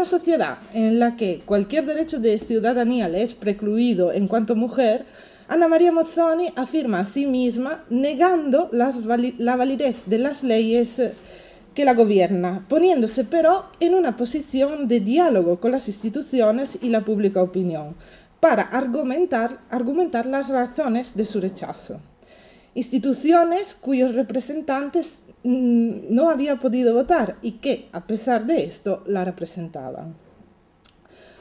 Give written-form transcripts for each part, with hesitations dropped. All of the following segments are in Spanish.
sociedad en la que cualquier derecho de ciudadanía le es precluido en cuanto mujer, Anna Maria Mozzoni afirma a sí misma negando la validez de las leyes que la gobierna, poniéndose pero en una posición de diálogo con las instituciones y la pública opinión para argumentar las razones de su rechazo. Instituciones cuyos representantes no había podido votar y que, a pesar de esto, la representaban.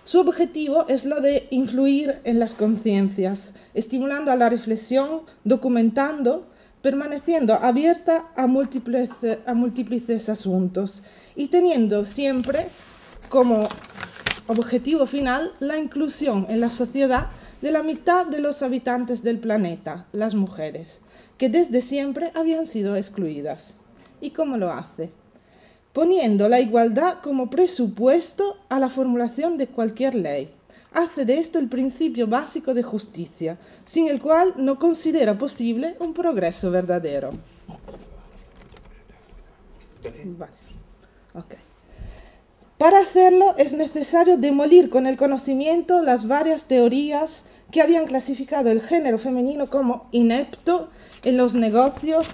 Su objetivo es lo de influir en las conciencias, estimulando a la reflexión, documentando, permaneciendo abierta a múltiples asuntos y teniendo siempre como objetivo final la inclusión en la sociedad de la mitad de los habitantes del planeta, las mujeres, que desde siempre habían sido excluidas. ¿Y cómo lo hace? Poniendo la igualdad como presupuesto a la formulación de cualquier ley. Hace de esto el principio básico de justicia, sin el cual no considera posible un progreso verdadero. Vale. Okay. Para hacerlo es necesario demolir con el conocimiento las varias teorías que habían clasificado el género femenino como inepto en los negocios,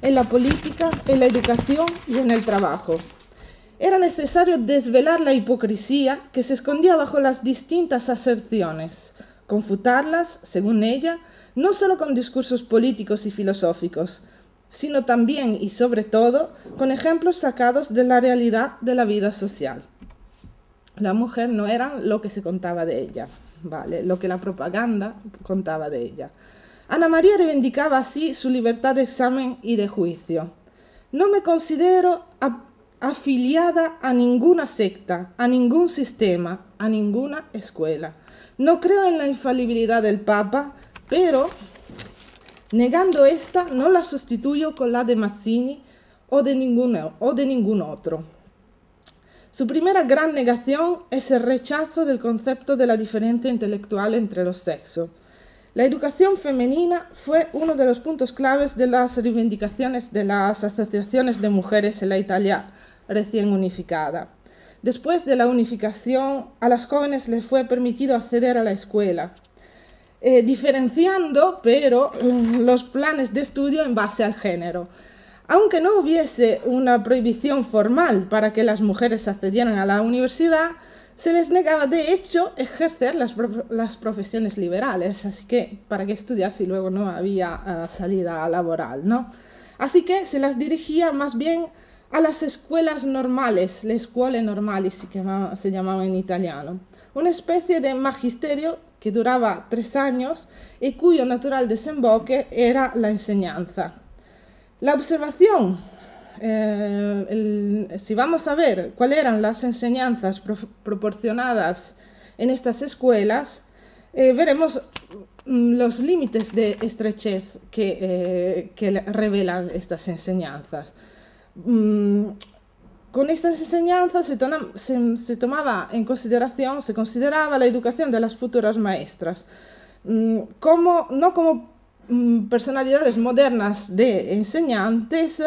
en la política, en la educación y en el trabajo. Era necesario desvelar la hipocresía que se escondía bajo las distintas aserciones, confutarlas, según ella, no solo con discursos políticos y filosóficos, sino también y sobre todo con ejemplos sacados de la realidad de la vida social. La mujer no era lo que se contaba de ella, ¿vale? Lo que la propaganda contaba de ella. Ana María reivindicaba así su libertad de examen y de juicio. No me considero afiliada a ninguna secta, a ningún sistema, a ninguna escuela. No creo en la infalibilidad del Papa, pero negando esta no la sustituyo con la de Mazzini o de ningún otro. Su primera gran negación es el rechazo del concepto de la diferencia intelectual entre los sexos. La educación femenina fue uno de los puntos claves de las reivindicaciones de las asociaciones de mujeres en la Italia recién unificada. Después de la unificación, a las jóvenes les fue permitido acceder a la escuela, diferenciando, pero, los planes de estudio en base al género. Aunque no hubiese una prohibición formal para que las mujeres accedieran a la universidad, se les negaba de hecho ejercer las profesiones liberales, así que para qué estudiar si luego no había salida laboral, ¿no? Así que se las dirigía más bien a las escuelas normales, le scuole normali se llamaba en italiano, una especie de magisterio que duraba 3 años y cuyo natural desemboque era la enseñanza. La observación, si vamos a ver cuáles eran las enseñanzas proporcionadas en estas escuelas, veremos los límites de estrechez que revelan estas enseñanzas. Con estas enseñanzas se tomaba en consideración, se consideraba la educación de las futuras maestras, no como personalidades modernas de enseñantes,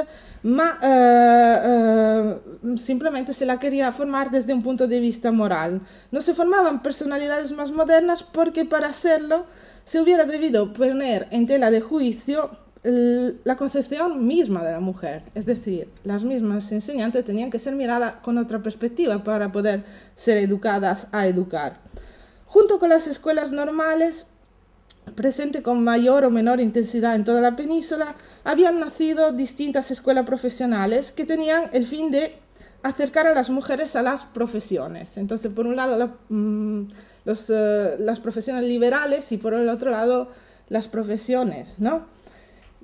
simplemente se la quería formar desde un punto de vista moral. No se formaban personalidades más modernas porque para hacerlo se hubiera debido poner en tela de juicio la concepción misma de la mujer, es decir, las mismas enseñantes tenían que ser miradas con otra perspectiva para poder ser educadas a educar. Junto con las escuelas normales, presente con mayor o menor intensidad en toda la península, habían nacido distintas escuelas profesionales que tenían el fin de acercar a las mujeres a las profesiones. Entonces, por un lado, las profesiones liberales y por el otro lado, las profesiones, ¿no?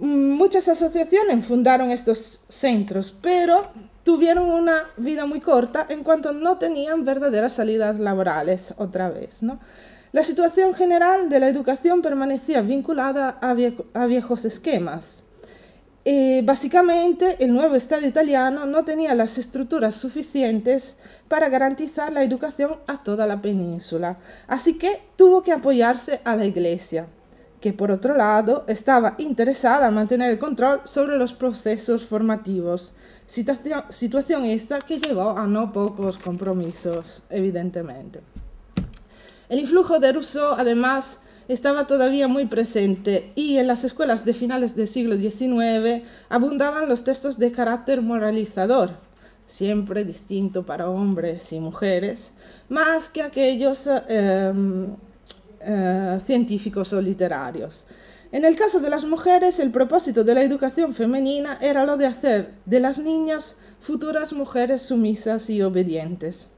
Muchas asociaciones fundaron estos centros, pero tuvieron una vida muy corta en cuanto no tenían verdaderas salidas laborales otra vez, ¿no? La situación general de la educación permanecía vinculada a viejos esquemas. Básicamente, el nuevo Estado italiano no tenía las estructuras suficientes para garantizar la educación a toda la península, así que tuvo que apoyarse a la Iglesia, que por otro lado estaba interesada en mantener el control sobre los procesos formativos, situación esta que llevó a no pocos compromisos, evidentemente. El influjo de Rousseau, además, estaba todavía muy presente y en las escuelas de finales del siglo XIX abundaban los textos de carácter moralizador, siempre distinto para hombres y mujeres, más que aquellos científicos o literarios. En el caso de las mujeres, el propósito de la educación femenina era lo de hacer de las niñas futuras mujeres sumisas y obedientes.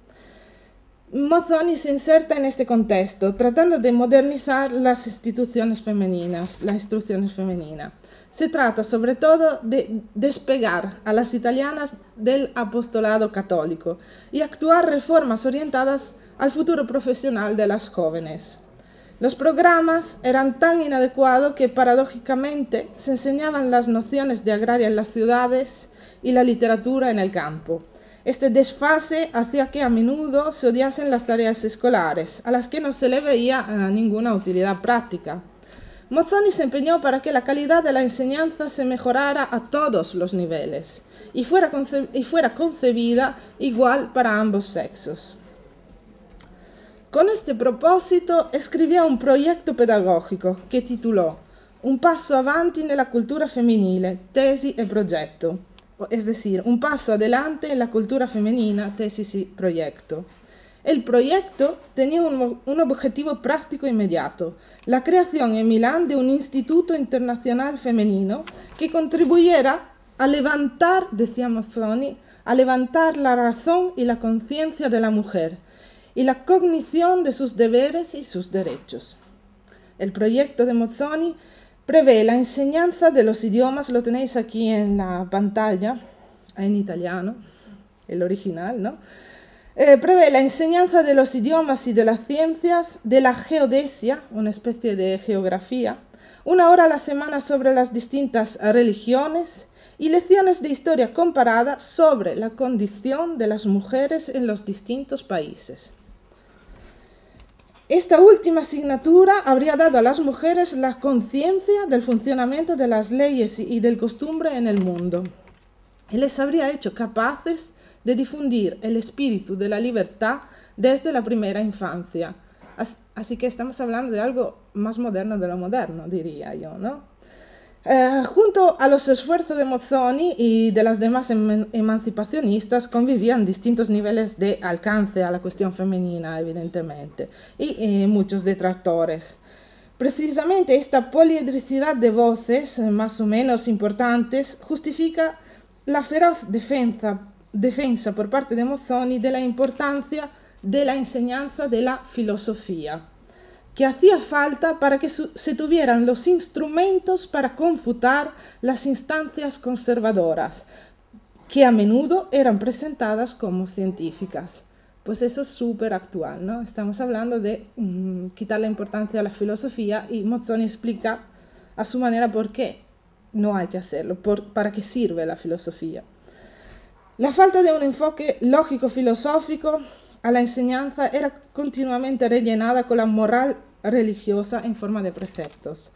Mozzoni se inserta en este contexto, tratando de modernizar las instituciones femeninas, la instrucción femenina. Se trata sobre todo de despegar a las italianas del apostolado católico y actuar reformas orientadas al futuro profesional de las jóvenes. Los programas eran tan inadecuados que paradójicamente se enseñaban las nociones de agraria en las ciudades y la literatura en el campo. Este desfase hacía que a menudo se odiasen las tareas escolares, a las que no se le veía ninguna utilidad práctica. Mozzoni se empeñó para que la calidad de la enseñanza se mejorara a todos los niveles y fuera concebida igual para ambos sexos. Con este propósito escribió un proyecto pedagógico que tituló Un passo avanti nella cultura femminile, tesi e progetto, es decir, un paso adelante en la cultura femenina, tesis y proyecto. El proyecto tenía un objetivo práctico inmediato, la creación en Milán de un instituto internacional femenino que contribuyera a levantar, decía Mozzoni, a levantar la razón y la conciencia de la mujer y la cognición de sus deberes y sus derechos. El proyecto de Mozzoni prevé la enseñanza de los idiomas, lo tenéis aquí en la pantalla, en italiano, el original, ¿no? Prevé la enseñanza de los idiomas y de las ciencias, de la geodesia, una especie de geografía, 1 hora a la semana sobre las distintas religiones y lecciones de historia comparada sobre la condición de las mujeres en los distintos países. Esta última asignatura habría dado a las mujeres la conciencia del funcionamiento de las leyes y del costumbre en el mundo y les habría hecho capaces de difundir el espíritu de la libertad desde la primera infancia. Así que estamos hablando de algo más moderno de lo moderno, diría yo, ¿no? Junto a los esfuerzos de Mozzoni y de las demás emancipacionistas convivían distintos niveles de alcance a la cuestión femenina, evidentemente, y muchos detractores. Precisamente esta poliedricidad de voces, más o menos importantes, justifica la feroz defensa por parte de Mozzoni de la importancia de la enseñanza de la filosofía, que hacía falta para que se tuvieran los instrumentos para confutar las instancias conservadoras, que a menudo eran presentadas como científicas. Pues eso es súper actual, ¿no? Estamos hablando de quitar la importancia a la filosofía y Mozzoni explica a su manera por qué no hay que hacerlo, para qué sirve la filosofía. La falta de un enfoque lógico-filosófico a la enseñanza era continuamente rellenada con la moral religiosa en forma de preceptos.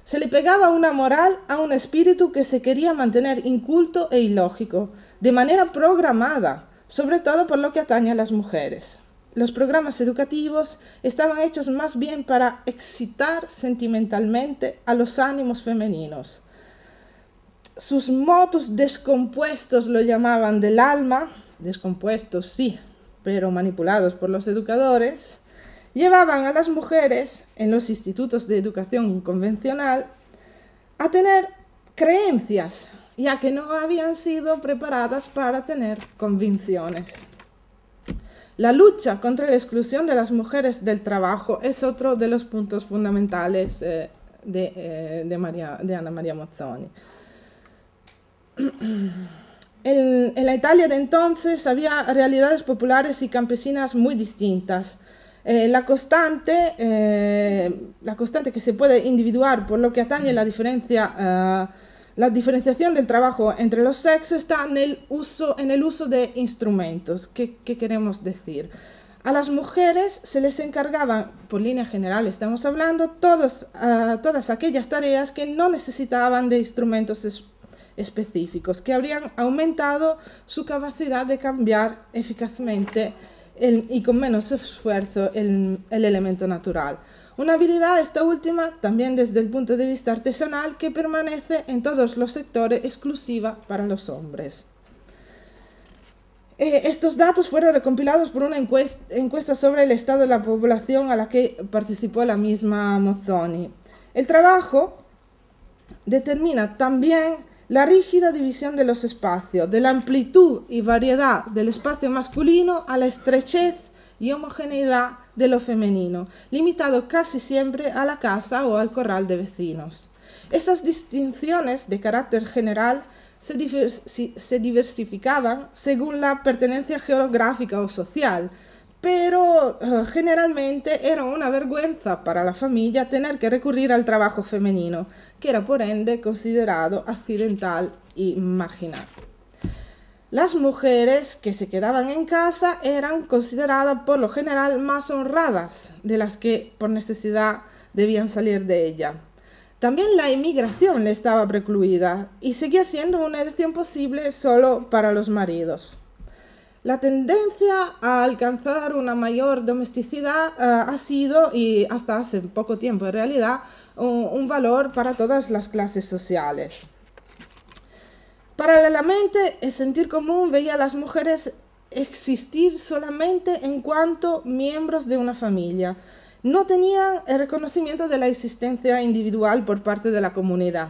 Se le pegaba una moral a un espíritu que se quería mantener inculto e ilógico, de manera programada, sobre todo por lo que atañe a las mujeres. Los programas educativos estaban hechos más bien para excitar sentimentalmente a los ánimos femeninos. Sus motus descompuestos lo llamaban del alma, descompuestos sí, pero manipulados por los educadores, llevaban a las mujeres en los institutos de educación convencional a tener creencias, ya que no habían sido preparadas para tener convicciones. La lucha contra la exclusión de las mujeres del trabajo es otro de los puntos fundamentales de Anna Maria Mozzoni. En la Italia de entonces había realidades populares y campesinas muy distintas. La constante que se puede individuar por lo que atañe a la diferenciación del trabajo entre los sexos está en el uso de instrumentos. ¿Qué queremos decir? A las mujeres se les encargaban, por línea general estamos hablando, todas aquellas tareas que no necesitaban de instrumentos específicos, que habrían aumentado su capacidad de cambiar eficazmente y con menos esfuerzo el elemento natural. Una habilidad, esta última, también desde el punto de vista artesanal, que permanece en todos los sectores exclusiva para los hombres. Estos datos fueron recompilados por una encuesta sobre el estado de la población a la que participó la misma Mozzoni. El trabajo determina también la rígida división de los espacios, de la amplitud y variedad del espacio masculino a la estrechez y homogeneidad de lo femenino, limitado casi siempre a la casa o al corral de vecinos. Esas distinciones de carácter general se diversificaban según la pertenencia geográfica o social, pero generalmente era una vergüenza para la familia tener que recurrir al trabajo femenino, que era por ende considerado accidental y marginal. Las mujeres que se quedaban en casa eran consideradas por lo general más honradas de las que por necesidad debían salir de ella. También la emigración le estaba precluida y seguía siendo una elección posible solo para los maridos. La tendencia a alcanzar una mayor domesticidad ha sido, y hasta hace poco tiempo en realidad, un valor para todas las clases sociales. Paralelamente, el sentido común veía a las mujeres existir solamente en cuanto miembros de una familia. No tenían el reconocimiento de la existencia individual por parte de la comunidad.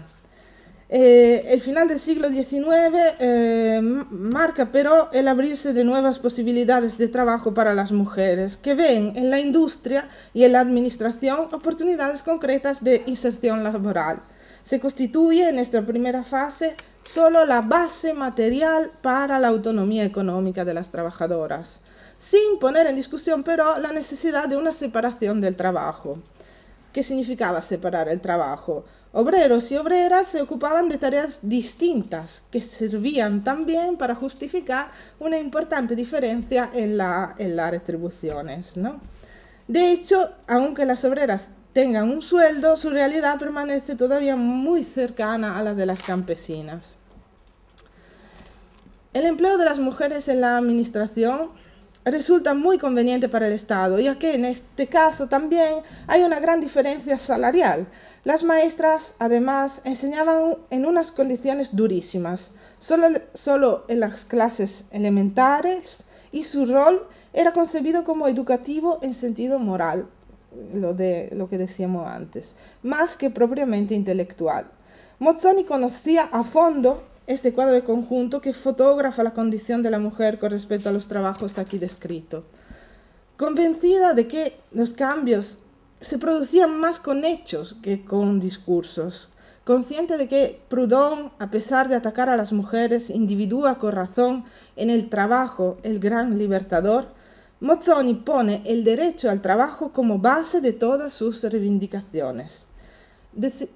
El final del siglo XIX marca pero el abrirse de nuevas posibilidades de trabajo para las mujeres, que ven en la industria y en la administración oportunidades concretas de inserción laboral. Se constituye en esta primera fase solo la base material para la autonomía económica de las trabajadoras, sin poner en discusión pero la necesidad de una separación del trabajo. ¿Qué significaba separar el trabajo? Obreros y obreras se ocupaban de tareas distintas que servían también para justificar una importante diferencia en las retribuciones, ¿no? De hecho, aunque las obreras tengan un sueldo, su realidad permanece todavía muy cercana a la de las campesinas. El empleo de las mujeres en la administración resulta muy conveniente para el Estado, ya que en este caso también hay una gran diferencia salarial. Las maestras, además, enseñaban en unas condiciones durísimas, solo en las clases elementales, y su rol era concebido como educativo en sentido moral, lo que decíamos antes, más que propiamente intelectual. Mozzoni conocía a fondo este cuadro de conjunto que fotografa la condición de la mujer con respecto a los trabajos aquí descritos. Convencida de que los cambios se producían más con hechos que con discursos, consciente de que Proudhon, a pesar de atacar a las mujeres, individúa con razón en el trabajo el gran libertador, Mozzoni pone el derecho al trabajo como base de todas sus reivindicaciones.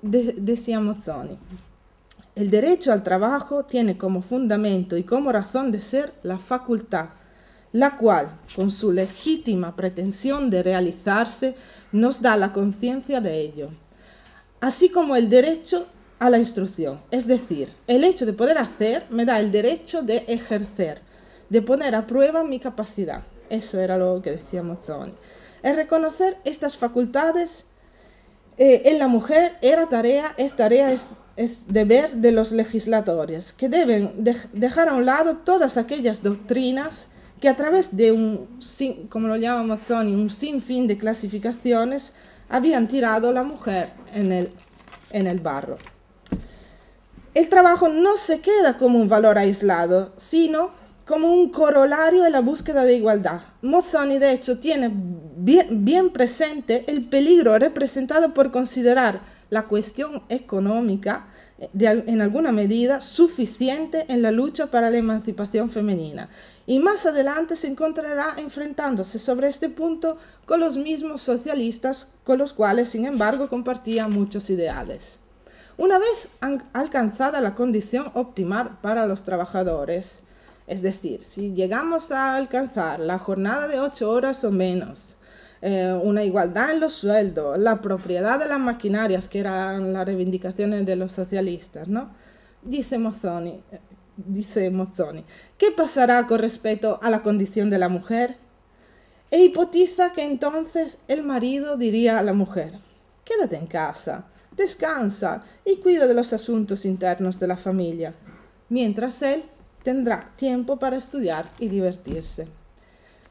Decía Mozzoni: el derecho al trabajo tiene como fundamento y como razón de ser la facultad, la cual, con su legítima pretensión de realizarse, nos da la conciencia de ello, así como el derecho a la instrucción, es decir, el hecho de poder hacer me da el derecho de ejercer, de poner a prueba mi capacidad. Eso era lo que decía Mozzoni. El reconocer estas facultades en la mujer es deber de los legisladores, que deben dejar a un lado todas aquellas doctrinas que a través de como lo llama Mozzoni, un sinfín de clasificaciones, habían tirado a la mujer en el barro. El trabajo no se queda como un valor aislado, sino como un corolario en la búsqueda de igualdad. Mozzoni, de hecho, tiene bien presente el peligro representado por considerar la cuestión económica en alguna medida suficiente en la lucha para la emancipación femenina, y más adelante se encontrará enfrentándose sobre este punto con los mismos socialistas con los cuales, sin embargo, compartía muchos ideales. Una vez alcanzada la condición óptima para los trabajadores, Es decir, si llegamos a alcanzar la jornada de 8 horas o menos, una igualdad en los sueldos, la propiedad de las maquinarias, que eran las reivindicaciones de los socialistas, ¿no? Dice Mozzoni, ¿qué pasará con respecto a la condición de la mujer? E hipotiza que entonces el marido diría a la mujer: quédate en casa, descansa y cuida de los asuntos internos de la familia, mientras él tendrá tiempo para estudiar y divertirse.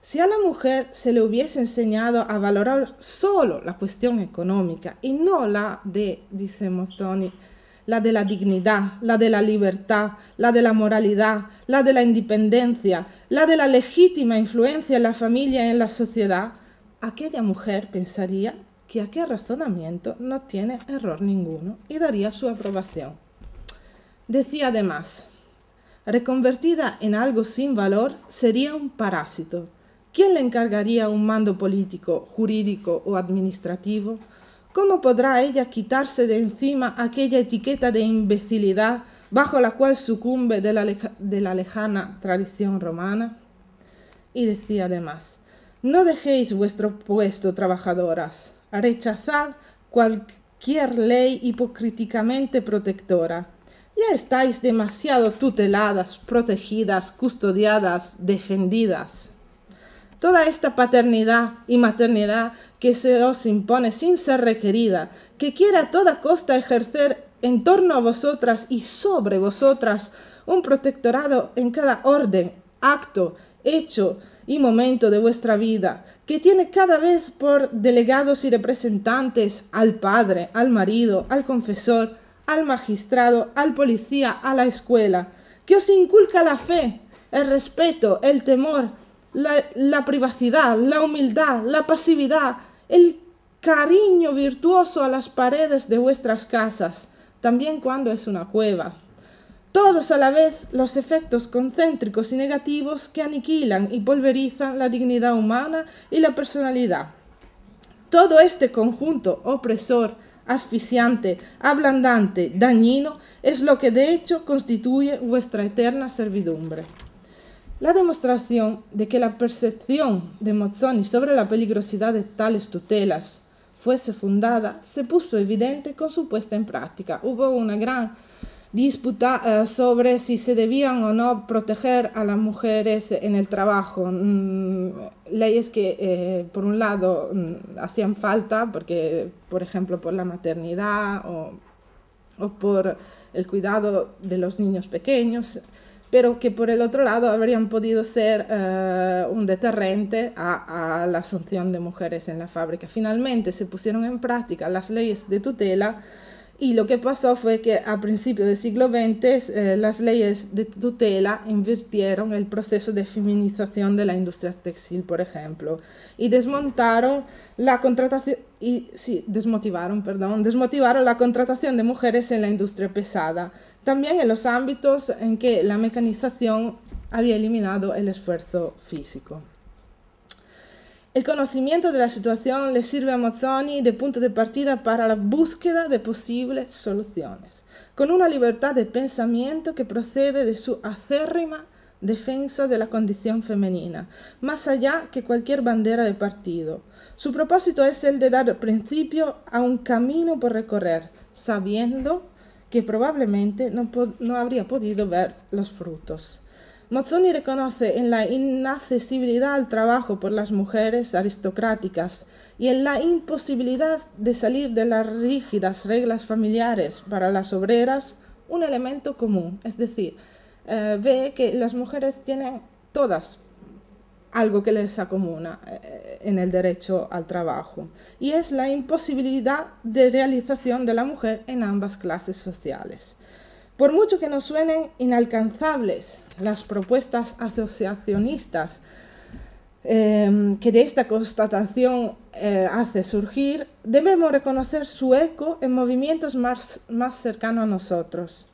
Si a la mujer se le hubiese enseñado a valorar solo la cuestión económica y no la de, dice Mozzoni, la de la dignidad, la de la libertad, la de la moralidad, la de la independencia, la de la legítima influencia en la familia y en la sociedad, aquella mujer pensaría que aquel razonamiento no tiene error ninguno y daría su aprobación. Decía además: reconvertida en algo sin valor, sería un parásito. ¿Quién le encargaría un mando político, jurídico o administrativo? ¿Cómo podrá ella quitarse de encima aquella etiqueta de imbecilidad bajo la cual sucumbe de la lejana tradición romana? Y decía además: no dejéis vuestro puesto, trabajadoras, rechazad cualquier ley hipocríticamente protectora. Ya estáis demasiado tuteladas, protegidas, custodiadas, defendidas. Toda esta paternidad y maternidad que se os impone sin ser requerida, que quiere a toda costa ejercer en torno a vosotras y sobre vosotras un protectorado en cada orden, acto, hecho y momento de vuestra vida, que tiene cada vez por delegados y representantes al padre, al marido, al confesor, al magistrado, al policía, a la escuela, que os inculca la fe, el respeto, el temor, la privacidad, la humildad, la pasividad, el cariño virtuoso a las paredes de vuestras casas, también cuando es una cueva. Todos a la vez los efectos concéntricos y negativos que aniquilan y pulverizan la dignidad humana y la personalidad. Todo este conjunto opresor, asfixiante, ablandante, dañino, es lo que de hecho constituye vuestra eterna servidumbre. La demostración de que la percepción de Mozzoni sobre la peligrosidad de tales tutelas fuese fundada se puso evidente con su puesta en práctica. Hubo una gran disputa sobre si se debían o no proteger a las mujeres en el trabajo. Leyes que, por un lado, hacían falta, porque, por ejemplo, por la maternidad o por el cuidado de los niños pequeños, pero que por el otro lado habrían podido ser un deterrente a la asunción de mujeres en la fábrica. Finalmente se pusieron en práctica las leyes de tutela y lo que pasó fue que a principios del siglo XX las leyes de tutela invirtieron el proceso de feminización de la industria textil, por ejemplo, y desmotivaron la contratación de mujeres en la industria pesada, también en los ámbitos en que la mecanización había eliminado el esfuerzo físico. El conocimiento de la situación le sirve a Mozzoni de punto de partida para la búsqueda de posibles soluciones, con una libertad de pensamiento que procede de su acérrima defensa de la condición femenina, más allá que cualquier bandera de partido. Su propósito es el de dar principio a un camino por recorrer, sabiendo que probablemente no habría podido ver los frutos. Mozzoni reconoce en la inaccesibilidad al trabajo por las mujeres aristocráticas y en la imposibilidad de salir de las rígidas reglas familiares para las obreras un elemento común, es decir, ve que las mujeres tienen todas algo que les acomuna en el derecho al trabajo, y es la imposibilidad de realización de la mujer en ambas clases sociales. Por mucho que nos suenen inalcanzables las propuestas asociacionistas que de esta constatación hace surgir, debemos reconocer su eco en movimientos más cercanos a nosotros.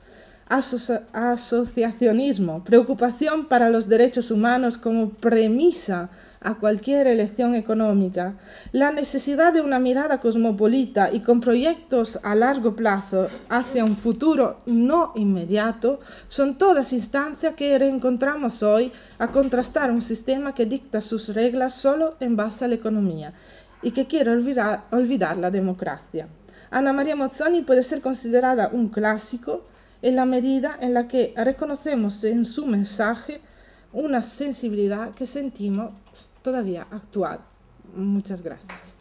asociacionismo, preocupación para los derechos humanos como premisa a cualquier elección económica, la necesidad de una mirada cosmopolita y con proyectos a largo plazo hacia un futuro no inmediato, son todas instancias que reencontramos hoy a contrastar un sistema que dicta sus reglas solo en base a la economía y que quiere olvidar la democracia. Ana María Mozzoni puede ser considerada un clásico en la medida en la que reconocemos en su mensaje una sensibilidad que sentimos todavía actual. Muchas gracias.